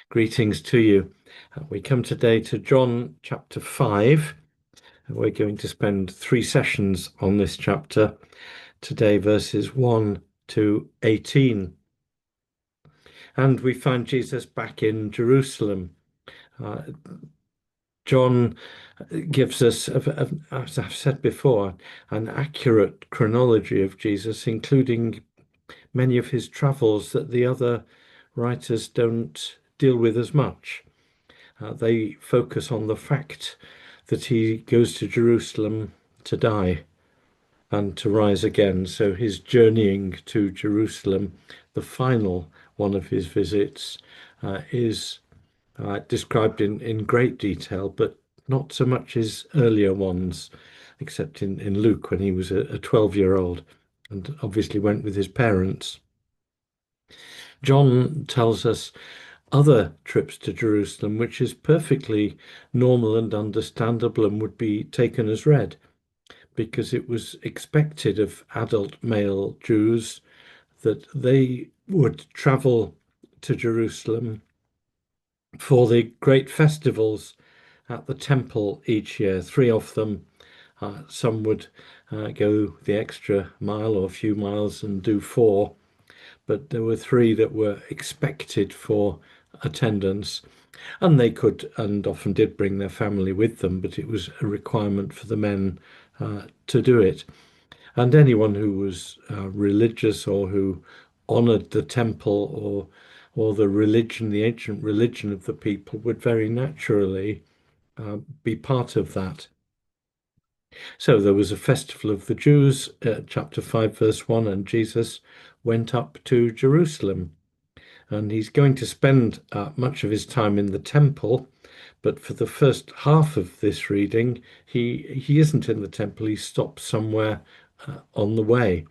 Greetings to you. We come today to John chapter 5. We're going to spend 3 sessions on this chapter today, verses 1 to 18. And we find Jesus back in Jerusalem. Uh, John gives us, as I've said before, an accurate chronology of Jesus, including many of his travels that the other writers don't deal with as much. They focus on the fact that he goes to Jerusalem to die and to rise again. So his journeying to Jerusalem, the final one of his visits, is described in great detail, but not so much his earlier ones, except in Luke when he was a 12-year-old and obviously went with his parents. John tells us other trips to Jerusalem, which is perfectly normal and understandable and would be taken as read, because it was expected of adult male Jews that they would travel to Jerusalem for the great festivals at the temple each year, 3 of them. Some would go the extra mile or a few miles and do 4, but there were 3 that were expected for attendance. And they could and often did bring their family with them, but it was a requirement for the men to do it. And anyone who was religious or who honored the temple or the religion, the ancient religion of the people, would very naturally be part of that. So there was a festival of the Jews, chapter 5, verse 1, and Jesus went up to Jerusalem. And he's going to spend much of his time in the temple, but for the first half of this reading, he isn't in the temple. He stops somewhere on the way.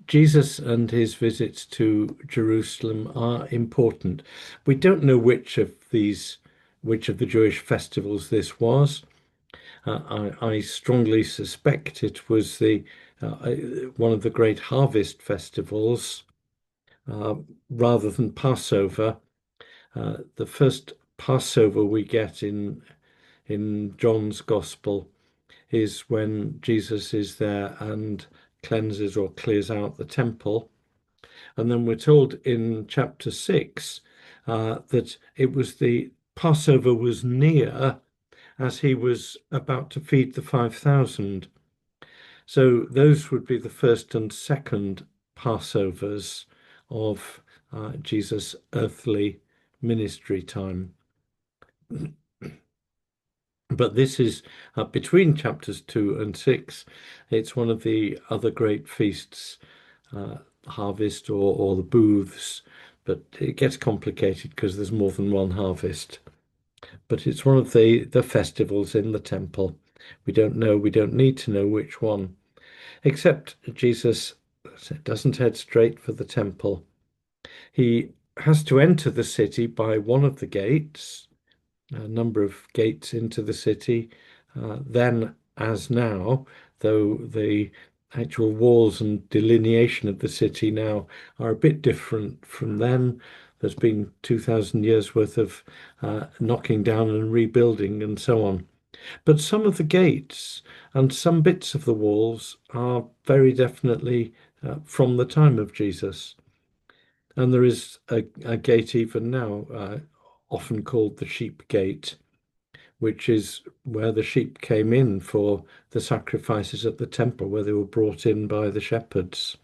Jesus and his visits to Jerusalem are important. We don't know which of the Jewish festivals this was. I strongly suspect it was one of the great harvest festivals rather than Passover. The first Passover we get in John's Gospel is when Jesus is there and cleanses or clears out the temple. And then we're told in chapter 6 that it was the Passover was near as he was about to feed the 5,000. So those would be the first and second Passovers of Jesus' earthly ministry time. But this is between chapters 2 and 6. It's one of the other great feasts, harvest or the booths, but it gets complicated because there's more than one harvest. But it's one of the festivals in the temple. We don't know, we don't need to know which one, except Jesus doesn't head straight for the temple. He has to enter the city by one of the gates, a number of gates into the city, then as now, though the actual walls and delineation of the city now are a bit different from then. There's been 2,000 years worth of knocking down and rebuilding and so on. But some of the gates and some bits of the walls are very definitely from the time of Jesus. And there is a gate even now, often called the Sheep Gate, which is where the sheep came in for the sacrifices at the temple, where they were brought in by the shepherds.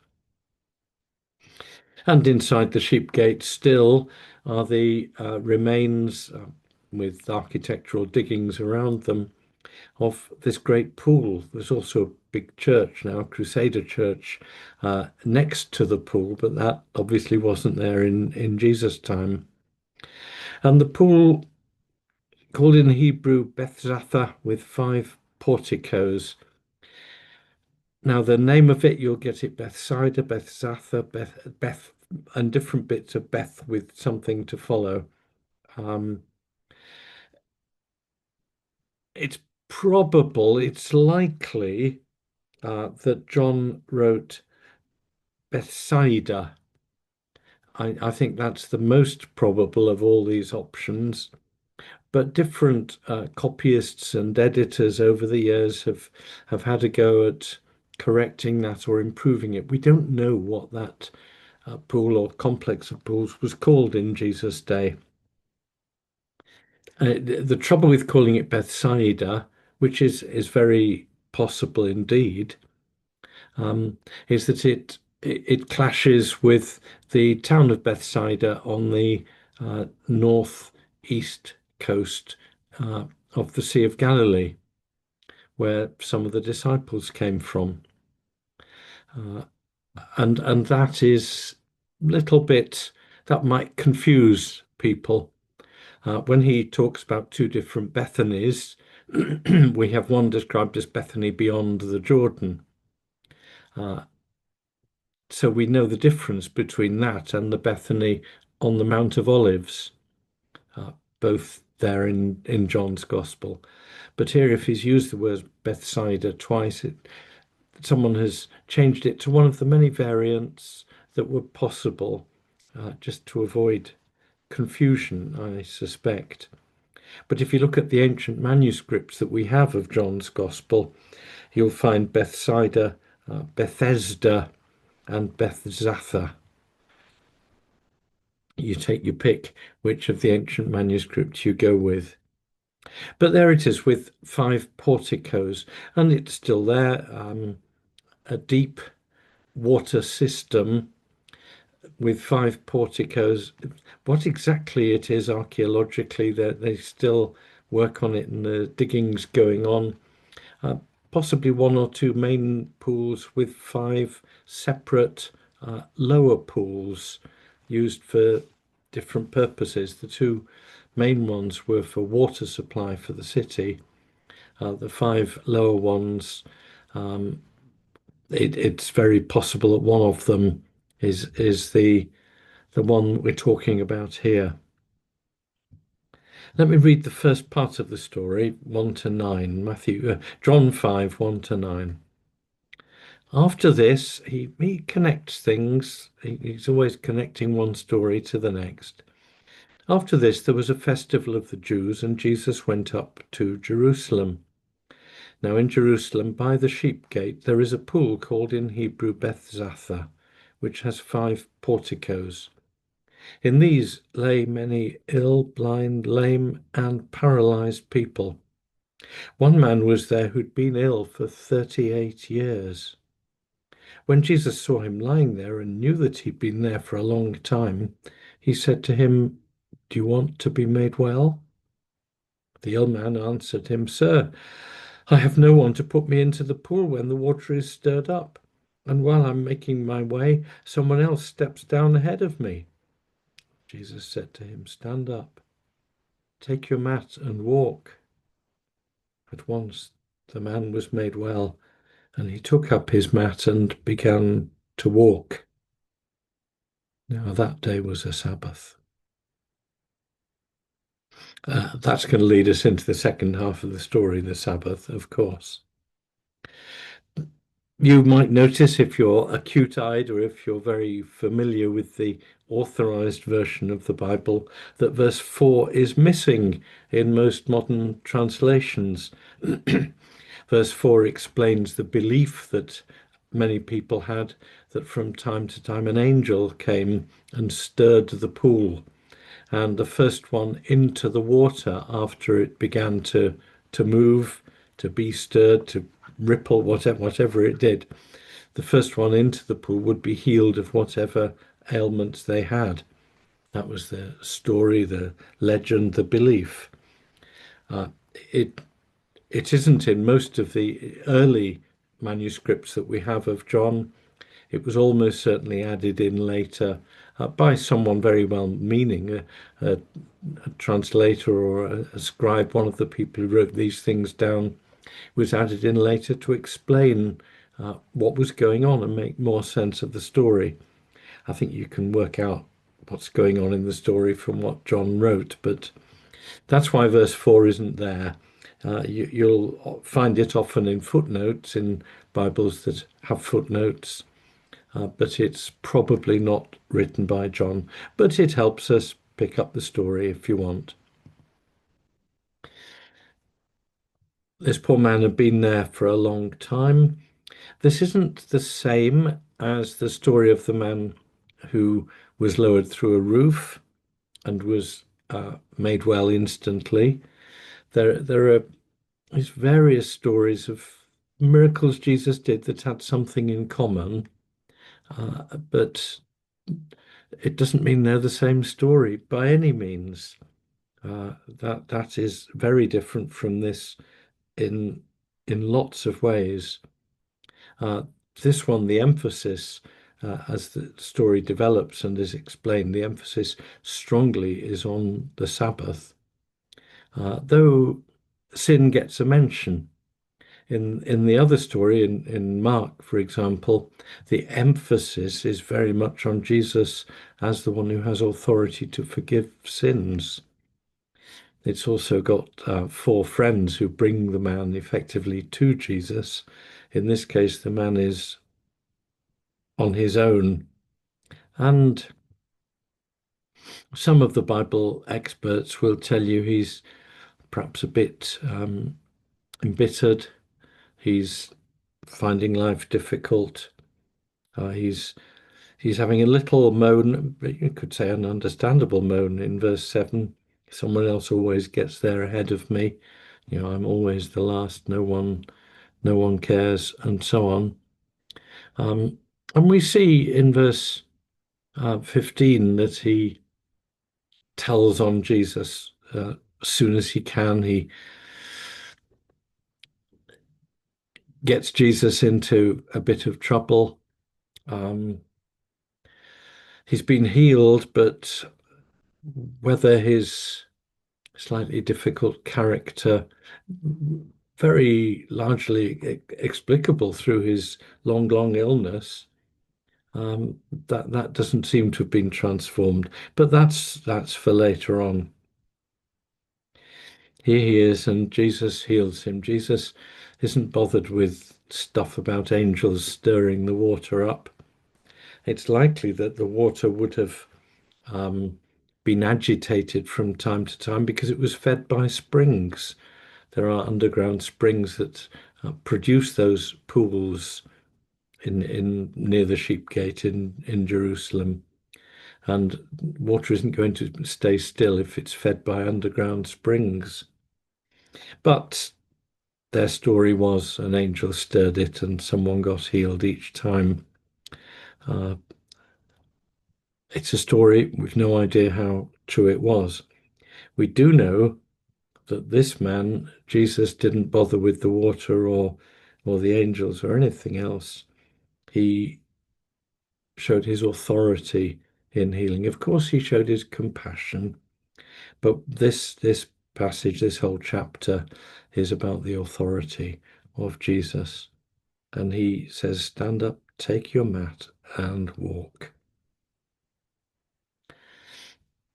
And inside the sheep gate still are the remains with architectural diggings around them of this great pool. There's also a big church now, Crusader Church, next to the pool, but that obviously wasn't there in Jesus' time. And the pool, called in Hebrew Bethzatha, with 5 porticos. Now, the name of it, you'll get it Bethsaida, Bethzatha, Beth, and different bits of Beth with something to follow. It's probable, it's likely that John wrote Bethsaida I think that's the most probable of all these options. But different copyists and editors over the years have had a go at correcting that or improving it. We don't know what that pool or complex of pools was called in Jesus' day. The trouble with calling it Bethsaida, which is very possible indeed, um, is that it clashes with the town of Bethsaida on the northeast coast of the Sea of Galilee, where some of the disciples came from, uh, and that is a little bit that might confuse people. When he talks about two different Bethanies, we have one described as Bethany beyond the Jordan. Uh, so we know the difference between that and the Bethany on the Mount of Olives, both there in John's Gospel. But here, if he's used the word Bethsaida twice, someone has changed it to one of the many variants that were possible, just to avoid confusion, I suspect. But if you look at the ancient manuscripts that we have of John's Gospel, you'll find Bethsaida, Bethesda, and Bethzatha. You take your pick which of the ancient manuscripts you go with. But there it is with 5 porticos, and it's still there, a deep water system with 5 porticos. What exactly it is archaeologically, they still work on it and the diggings going on. Possibly 1 or 2 main pools with 5 separate lower pools used for different purposes. The 2 main ones were for water supply for the city. The 5 lower ones, it's very possible that one of them is the one we're talking about here. Let me read the first part of the story, 1 to 9, John 5, 1 to 9. After this, he connects things. He's always connecting one story to the next. After this, there was a festival of the Jews, and Jesus went up to Jerusalem. Now in Jerusalem, by the sheep gate, there is a pool called in Hebrew Bethzatha, which has 5 porticos. In these lay many ill, blind, lame, and paralyzed people. One man was there who'd been ill for 38 years. When Jesus saw him lying there and knew that he'd been there for a long time, he said to him, "Do you want to be made well?" The ill man answered him, "Sir, I have no one to put me into the pool when the water is stirred up, and while I'm making my way, someone else steps down ahead of me." Jesus said to him, "Stand up, take your mat and walk." At once the man was made well, and he took up his mat and began to walk. Now that day was a Sabbath. That's going to lead us into the second half of the story, the Sabbath, of course. You might notice, if you're acute-eyed or if you're very familiar with the authorized version of the Bible, that verse 4 is missing in most modern translations. Verse 4 explains the belief that many people had that from time to time an angel came and stirred the pool, and the first one into the water after it began to move, to be stirred, to ripple, whatever it did, the first one into the pool would be healed of whatever ailments they had. That was the story, the legend, the belief. It isn't in most of the early manuscripts that we have of John. It was almost certainly added in later by someone very well-meaning, a translator or a scribe, one of the people who wrote these things down, was added in later to explain what was going on and make more sense of the story. I think you can work out what's going on in the story from what John wrote, but that's why verse 4 isn't there. You'll find it often in footnotes in Bibles that have footnotes, but it's probably not written by John, but it helps us pick up the story if you want. This poor man had been there for a long time. This isn't the same as the story of the man who was lowered through a roof and was made well instantly. There are these various stories of miracles Jesus did that had something in common, but it doesn't mean they're the same story by any means. That is very different from this in lots of ways. This one, the emphasis, as the story develops and is explained, the emphasis strongly is on the Sabbath, though sin gets a mention. In the other story, in Mark, for example, the emphasis is very much on Jesus as the one who has authority to forgive sins. It's also got four friends who bring the man effectively to Jesus. In this case, the man is on his own. And some of the Bible experts will tell you he's perhaps a bit embittered. He's finding life difficult. He's having a little moan, you could say an understandable moan in verse 7. Someone else always gets there ahead of me. I'm always the last. No one cares, and so on. And we see in verse 15 that he tells on Jesus as soon as he can. He gets Jesus into a bit of trouble. He's been healed, but whether his slightly difficult character, very largely explicable through his long illness, that doesn't seem to have been transformed. But that's for later on. Here he is, and Jesus heals him. Jesus isn't bothered with stuff about angels stirring the water up. It's likely that the water would have been agitated from time to time because it was fed by springs. There are underground springs that produce those pools in near the Sheep Gate in Jerusalem. And water isn't going to stay still if it's fed by underground springs. But their story was an angel stirred it and someone got healed each time. It's a story, we've no idea how true it was. We do know that this man, Jesus, didn't bother with the water or the angels or anything else. He showed his authority in healing. Of course, he showed his compassion, but this passage, this whole chapter, is about the authority of Jesus. And he says, stand up, take your mat and walk.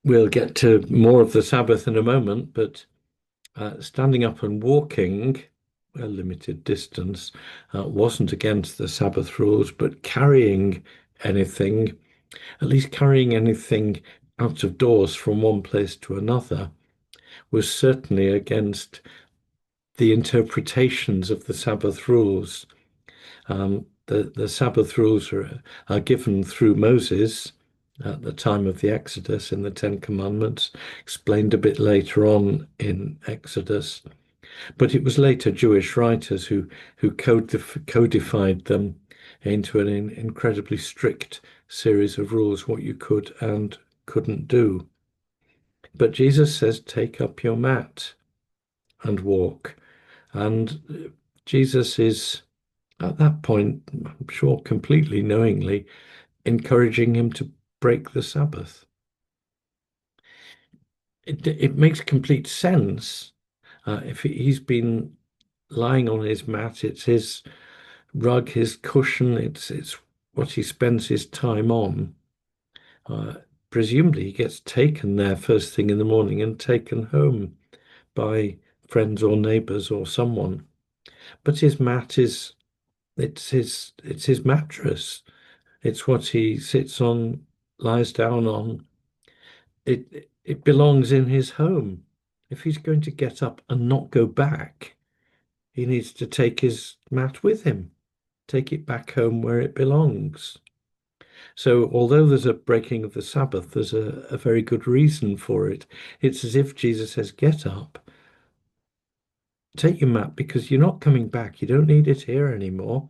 We'll get to more of the Sabbath in a moment, but standing up and walking a limited distance wasn't against the Sabbath rules, but carrying anything, at least carrying anything out of doors from one place to another, was certainly against the interpretations of the Sabbath rules. The Sabbath rules are given through Moses at the time of the Exodus in the Ten Commandments, explained a bit later on in Exodus. But it was later Jewish writers who codified them into an incredibly strict series of rules, what you could and couldn't do. But Jesus says, take up your mat and walk. And Jesus is, at that point, I'm sure completely knowingly, encouraging him to break the Sabbath. It makes complete sense. If he's been lying on his mat, it's his rug, his cushion, it's what he spends his time on. Presumably he gets taken there first thing in the morning and taken home by friends or neighbors or someone. But his mat it's his mattress. It's what he sits on lies down on, it belongs in his home. If he's going to get up and not go back, he needs to take his mat with him, take it back home where it belongs. So, although there's a breaking of the Sabbath, there's a very good reason for it. It's as if Jesus says, get up, take your mat, because you're not coming back. You don't need it here anymore.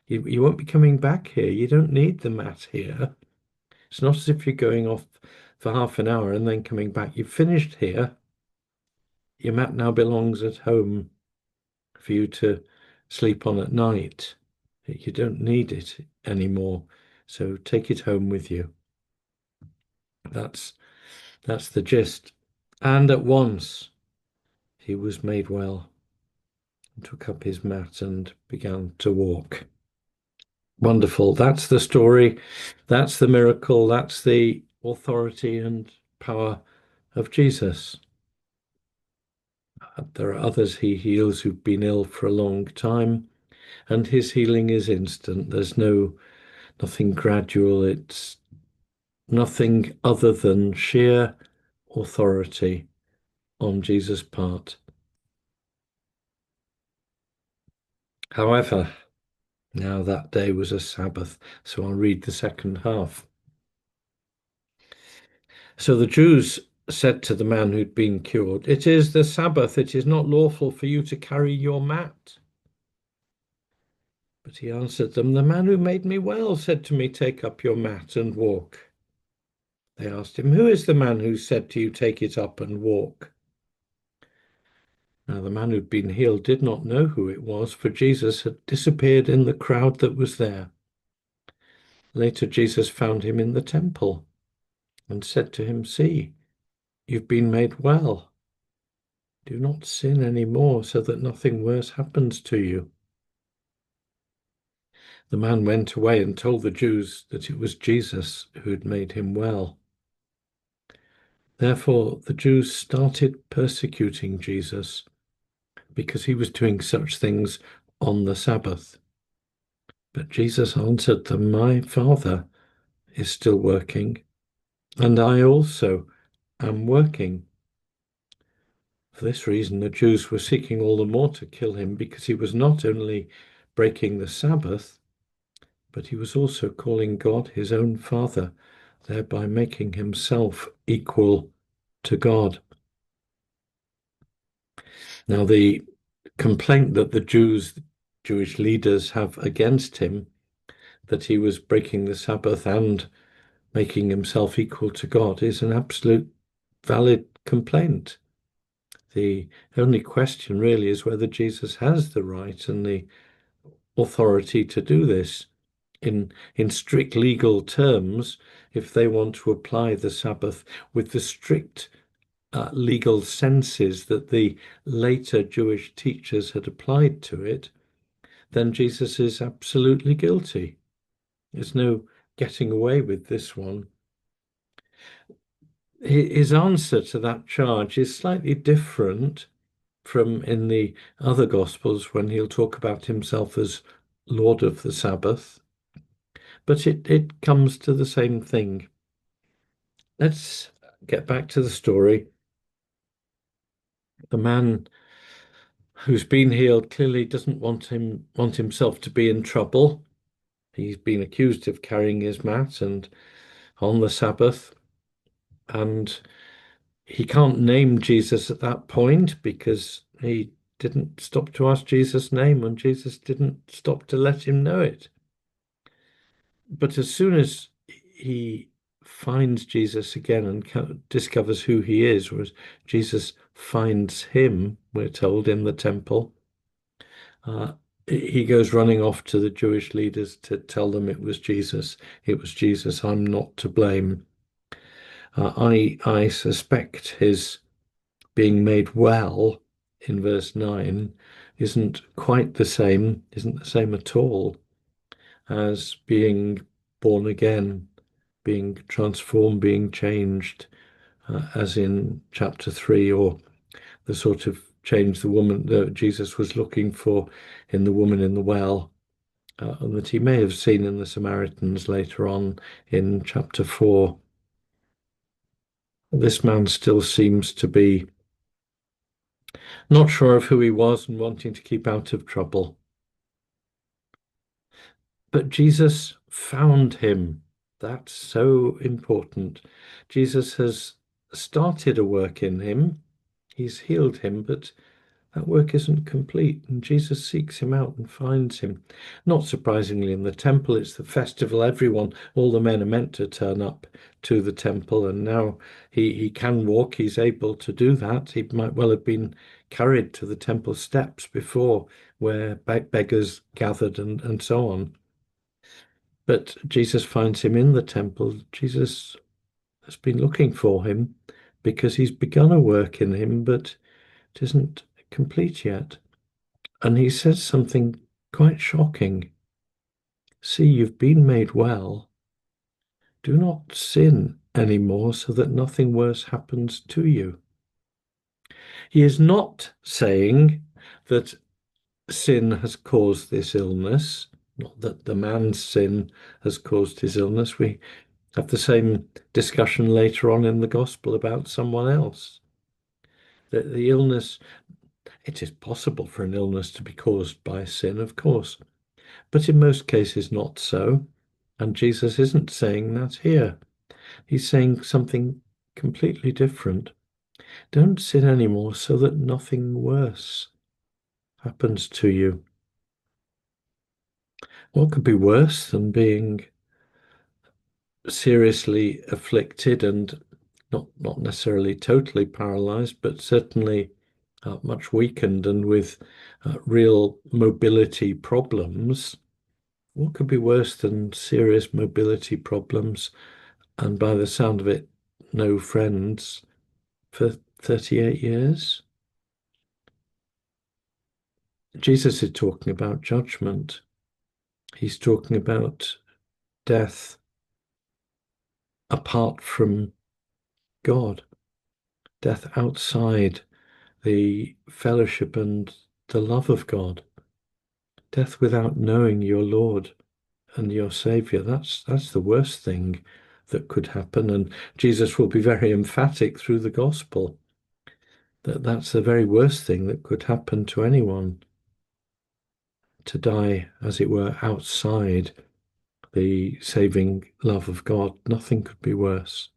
You won't be coming back here. You don't need the mat here. It's not as if you're going off for half an hour and then coming back. You've finished here. Your mat now belongs at home for you to sleep on at night. You don't need it anymore. So take it home with you. That's the gist. And at once he was made well and took up his mat and began to walk. Wonderful. That's the story. That's the miracle. That's the authority and power of Jesus. There are others he heals who've been ill for a long time, and his healing is instant. There's nothing gradual. It's nothing other than sheer authority on Jesus' part. However, now that day was a Sabbath, so I'll read the second half. So the Jews said to the man who'd been cured, "It is the Sabbath. It is not lawful for you to carry your mat." But he answered them, "The man who made me well said to me, 'Take up your mat and walk.'" They asked him, "Who is the man who said to you, 'Take it up and walk'?" Now the man who'd been healed did not know who it was, for Jesus had disappeared in the crowd that was there. Later, Jesus found him in the temple and said to him, "See, you've been made well. Do not sin any more, so that nothing worse happens to you." The man went away and told the Jews that it was Jesus who had made him well. Therefore, the Jews started persecuting Jesus because he was doing such things on the Sabbath. But Jesus answered them, "My Father is still working, and I also am working." For this reason, the Jews were seeking all the more to kill him, because he was not only breaking the Sabbath, but he was also calling God his own Father, thereby making himself equal to God. Now, the complaint that the Jewish leaders have against him, that he was breaking the Sabbath and making himself equal to God, is an absolute valid complaint. The only question really is whether Jesus has the right and the authority to do this. In strict legal terms, if they want to apply the Sabbath with the strict legal senses that the later Jewish teachers had applied to it, then Jesus is absolutely guilty. There's no getting away with this one. His answer to that charge is slightly different from in the other Gospels, when he'll talk about himself as Lord of the Sabbath, but it comes to the same thing. Let's get back to the story. The man who's been healed clearly doesn't want himself to be in trouble. He's been accused of carrying his mat and on the Sabbath, and he can't name Jesus at that point because he didn't stop to ask Jesus' name, and Jesus didn't stop to let him know it. But as soon as he finds Jesus again and discovers who he is, whereas Jesus finds him, we're told, in the temple, he goes running off to the Jewish leaders to tell them it was Jesus. It was Jesus. I'm not to blame. I suspect his being made well in verse 9 isn't the same at all as being born again, being transformed, being changed, as in chapter 3, or the sort of change the woman that Jesus was looking for in the woman in the well, and that he may have seen in the Samaritans later on in chapter 4. This man still seems to be not sure of who he was and wanting to keep out of trouble. But Jesus found him. That's so important. Jesus has started a work in him. He's healed him, but that work isn't complete, and Jesus seeks him out and finds him. Not surprisingly, in the temple, it's the festival. All the men are meant to turn up to the temple, and now he can walk. He's able to do that. He might well have been carried to the temple steps before, where beggars gathered and so on. But Jesus finds him in the temple. Jesus has been looking for him because he's begun a work in him, but it isn't complete yet. And he says something quite shocking. See, you've been made well. Do not sin anymore so that nothing worse happens to you. He is not saying that sin has caused this illness, not that the man's sin has caused his illness. We have the same discussion later on in the gospel about someone else. That the illness, it is possible for an illness to be caused by sin, of course, but in most cases not so. And Jesus isn't saying that here. He's saying something completely different. Don't sin anymore so that nothing worse happens to you. What could be worse than being seriously afflicted and not necessarily totally paralyzed, but certainly much weakened and with real mobility problems? What could be worse than serious mobility problems and, by the sound of it, no friends for 38 years? Jesus is talking about judgment. He's talking about death apart from God, death outside the fellowship and the love of God, death without knowing your Lord and your Savior. That's the worst thing that could happen. And Jesus will be very emphatic through the gospel that that's the very worst thing that could happen to anyone, to die, as it were, outside the saving love of God. Nothing could be worse.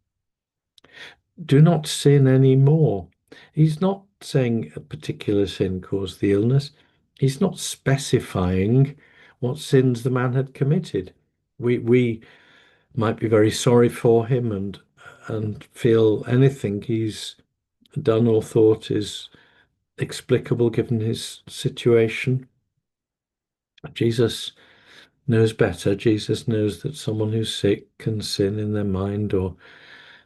Do not sin anymore. He's not saying a particular sin caused the illness. He's not specifying what sins the man had committed. We might be very sorry for him and feel anything he's done or thought is explicable given his situation. Jesus knows better. Jesus knows that someone who's sick can sin in their mind or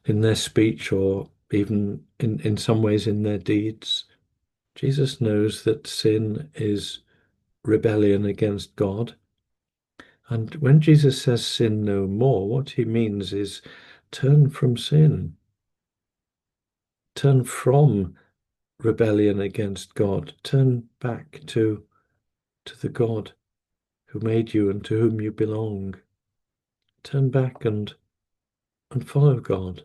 in their speech or even in some ways in their deeds. Jesus knows that sin is rebellion against God. And when Jesus says sin no more, what he means is turn from sin. Turn from rebellion against God. Turn back to the God who made you and to whom you belong. Turn back and follow God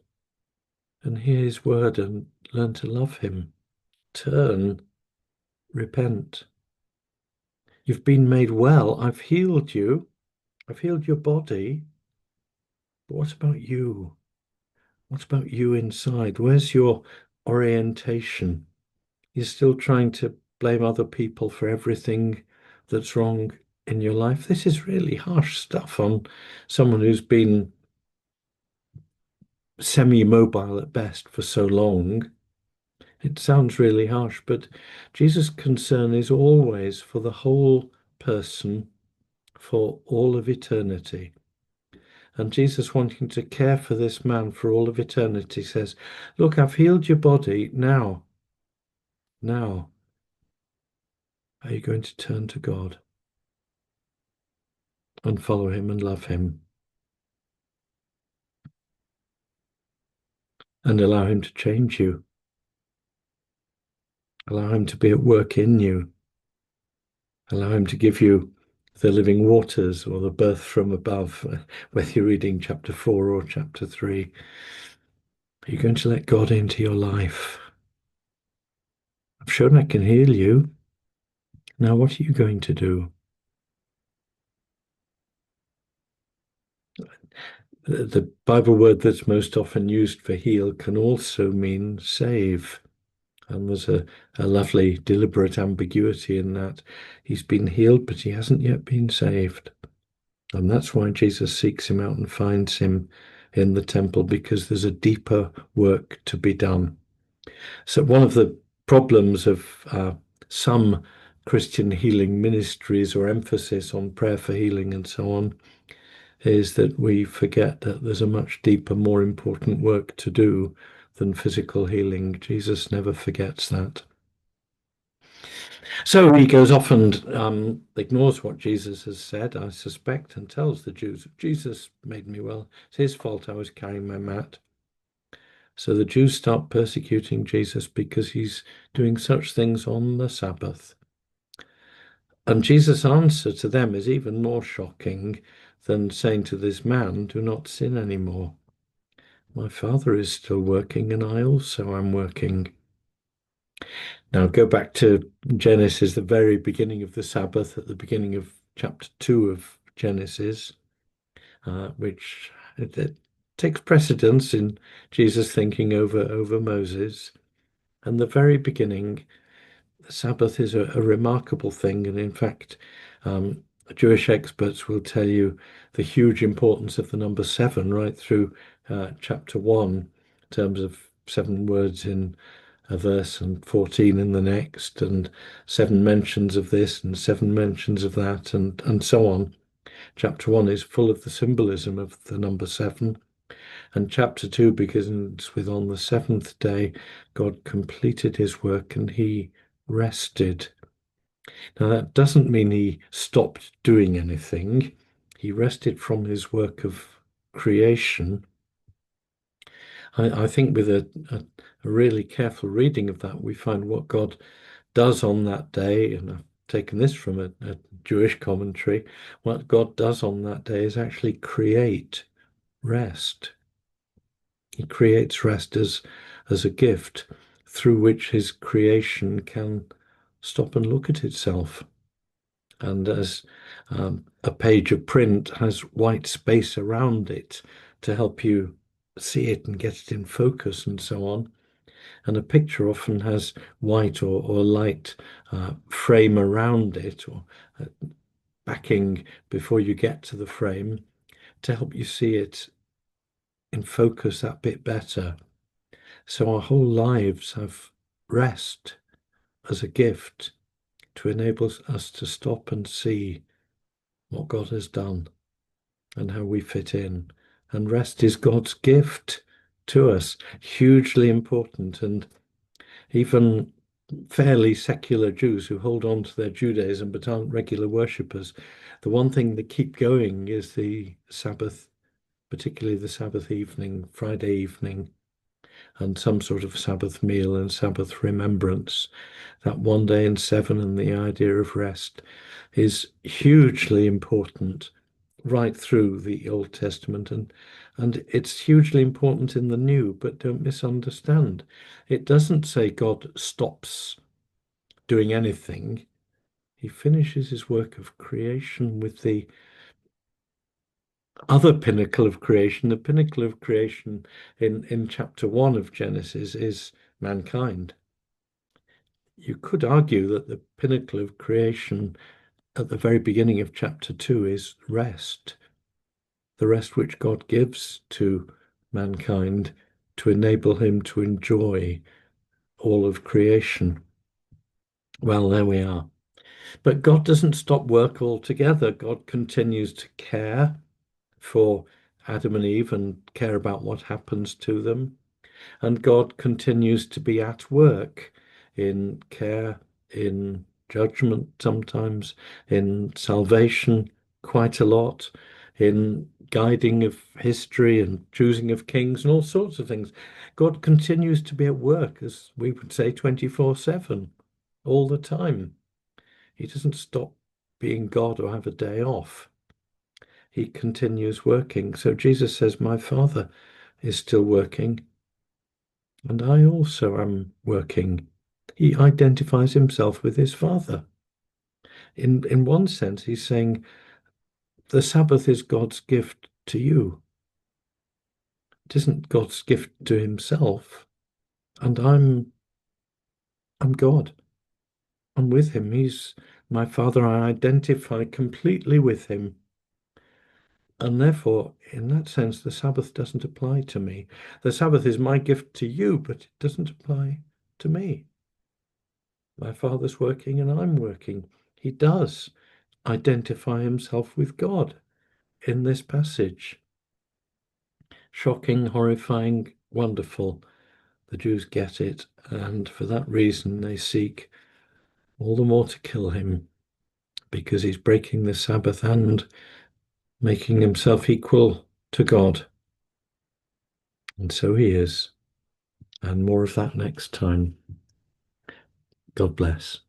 and hear his word and learn to love him. Turn, repent. You've been made well. I've healed you. I've healed your body. But what about you? What about you inside? Where's your orientation? You're still trying to blame other people for everything that's wrong in your life. This is really harsh stuff on someone who's been semi-mobile at best for so long. It sounds really harsh, but Jesus' concern is always for the whole person for all of eternity. And Jesus, wanting to care for this man for all of eternity, says, look, I've healed your body. Now, are you going to turn to God and follow him and love him and allow him to change you? Allow him to be at work in you. Allow him to give you the living waters or the birth from above, whether you're reading chapter 4 or chapter 3. You're going to let God into your life. I've shown I can heal you. Now, what are you going to do? The Bible word that's most often used for heal can also mean save. And there's a lovely deliberate ambiguity in that. He's been healed, but he hasn't yet been saved. And that's why Jesus seeks him out and finds him in the temple, because there's a deeper work to be done. So one of the problems of some Christian healing ministries or emphasis on prayer for healing and so on is that we forget that there's a much deeper, more important work to do than physical healing. Jesus never forgets that. So he goes off and ignores what Jesus has said, I suspect, and tells the Jews, Jesus made me well. It's his fault I was carrying my mat. So the Jews start persecuting Jesus because he's doing such things on the Sabbath. And Jesus' answer to them is even more shocking than saying to this man, do not sin anymore. My Father is still working, and I also am working. Now go back to Genesis, the very beginning of the Sabbath, at the beginning of chapter 2 of Genesis, which it takes precedence in Jesus thinking over Moses. And the very beginning, the Sabbath is a remarkable thing. And in fact, Jewish experts will tell you the huge importance of the number 7 right through chapter 1, in terms of 7 words in a verse and 14 in the next, and 7 mentions of this and 7 mentions of that, and so on. Chapter 1 is full of the symbolism of the number 7. And chapter 2 begins with, on the 7th day, God completed his work and he rested. Now, that doesn't mean he stopped doing anything. He rested from his work of creation. I think with a really careful reading of that, we find what God does on that day, and I've taken this from a Jewish commentary, what God does on that day is actually create rest. He creates rest as a gift through which his creation can stop and look at itself. And as a page of print has white space around it to help you see it and get it in focus and so on. And a picture often has white or light frame around it, or backing before you get to the frame, to help you see it in focus that bit better. So our whole lives have rest as a gift to enable us to stop and see what God has done and how we fit in. And rest is God's gift to us, hugely important. And even fairly secular Jews who hold on to their Judaism but aren't regular worshippers, the one thing they keep going is the Sabbath, particularly the Sabbath evening, Friday evening, and some sort of Sabbath meal and Sabbath remembrance. That 1 day in 7 and the idea of rest is hugely important right through the Old Testament, and it's hugely important in the New, but don't misunderstand. It doesn't say God stops doing anything. He finishes his work of creation with the other pinnacle of creation. The pinnacle of creation in chapter 1 of Genesis is mankind. You could argue that the pinnacle of creation at the very beginning of chapter 2 is rest, the rest which God gives to mankind to enable him to enjoy all of creation. Well, there we are. But God doesn't stop work altogether. God continues to care for Adam and Eve and care about what happens to them. And God continues to be at work in care, in judgment sometimes, in salvation quite a lot, in guiding of history and choosing of kings and all sorts of things. God continues to be at work, as we would say, 24/7, all the time. He doesn't stop being God or have a day off. He continues working. So Jesus says, my Father is still working, and I also am working. He identifies himself with his Father. In one sense, he's saying the Sabbath is God's gift to you. It isn't God's gift to himself. And I'm God. I'm with him. He's my Father. I identify completely with him. And therefore, in that sense, the Sabbath doesn't apply to me. The Sabbath is my gift to you, but it doesn't apply to me. My Father's working and I'm working. He does identify himself with God in this passage. Shocking, horrifying, wonderful. The Jews get it, and for that reason they seek all the more to kill him, because he's breaking the Sabbath and making himself equal to God. And so he is. And more of that next time. God bless.